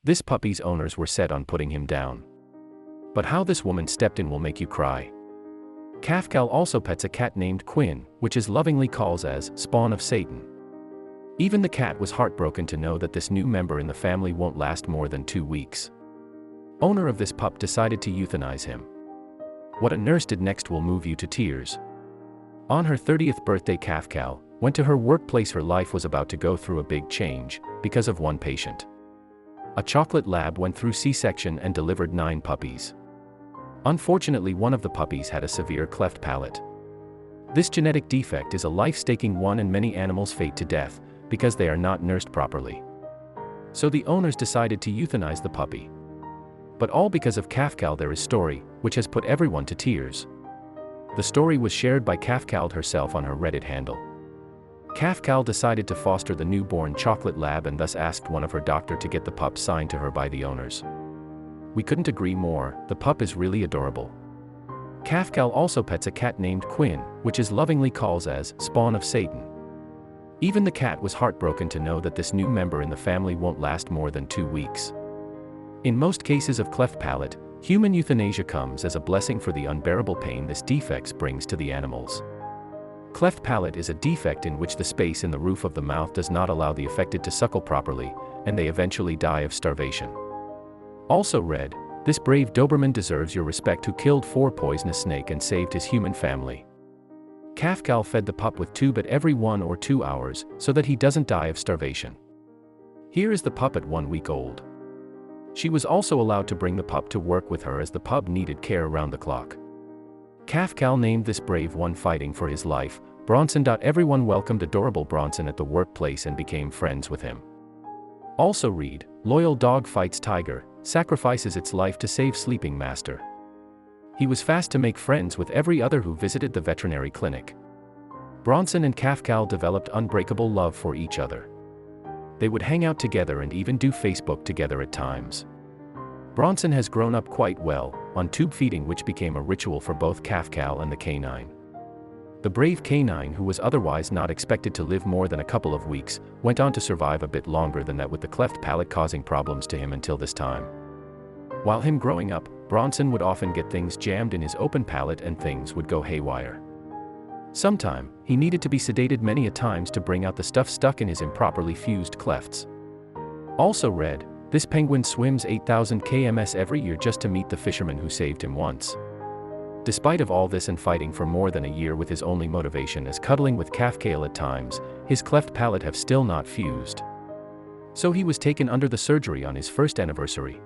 This puppy's owners were set on putting him down. But how this woman stepped in will make you cry. Cafcal also pets a cat named Quinn, which is lovingly calls as spawn of Satan. Even the cat was heartbroken to know that this new member in the family won't last more than 2 weeks. Owner of this pup decided to euthanize him. What a nurse did next will move you to tears. On her 30th birthday, Cafcal went to her workplace. Her life was about to go through a big change because of one patient. A chocolate lab went through C-section and delivered 9 puppies. Unfortunately, one of the puppies had a severe cleft palate. This genetic defect is a life-staking one, and many animals fade to death because they are not nursed properly. So the owners decided to euthanize the puppy. But all because of Cafcal. There is story, which has put everyone to tears. The story was shared by Cafcal herself on her Reddit handle. Cafcal decided to foster the newborn chocolate lab and thus asked one of her doctor to get the pup signed to her by the owners. We couldn't agree more, the pup is really adorable. Cafcal also pets a cat named Quinn, which is lovingly calls as spawn of Satan. Even the cat was heartbroken to know that this new member in the family won't last more than 2 weeks. In most cases of cleft palate, human euthanasia comes as a blessing for the unbearable pain this defect brings to the animals. Cleft palate is a defect in which the space in the roof of the mouth does not allow the affected to suckle properly, and they eventually die of starvation. Also read, this brave Doberman deserves your respect who killed 4 poisonous snake and saved his human family. Cafcal fed the pup with tube at every 1 or 2 hours so that he doesn't die of starvation. Here is the pup at 1 week old. She was also allowed to bring the pup to work with her as the pup needed care around the clock. Cafcal named this brave one fighting for his life, Bronson. Everyone welcomed adorable Bronson at the workplace and became friends with him. Also read, loyal dog fights tiger, sacrifices its life to save sleeping master. He was fast to make friends with every other who visited the veterinary clinic. Bronson and Cafcal developed unbreakable love for each other. They would hang out together and even do Facebook together at times. Bronson has grown up quite well, on tube feeding, which became a ritual for both Cafcal and the canine. The brave canine, who was otherwise not expected to live more than a couple of weeks, went on to survive a bit longer than that, with the cleft palate causing problems to him until this time. While him growing up, Bronson would often get things jammed in his open palate and things would go haywire. Sometime, he needed to be sedated many a times to bring out the stuff stuck in his improperly fused clefts. Also read, this penguin swims 8,000 km every year just to meet the fisherman who saved him once. Despite of all this and fighting for more than a year with his only motivation as cuddling with Cafcal at times, his cleft palate have still not fused. So he was taken under the surgery on his first anniversary.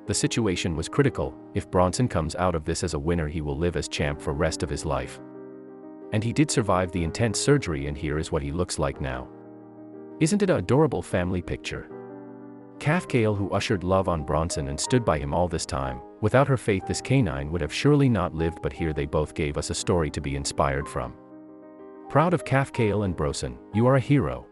The situation was critical. If Bronson comes out of this as a winner, he will live as champ for rest of his life. And he did survive the intense surgery, and here is what he looks like now. Isn't it an adorable family picture? Cafcal, who ushered love on Bronson and stood by him all this time, without her faith this canine would have surely not lived, but here they both gave us a story to be inspired from. Proud of Cafcal and Bronson, you are a hero.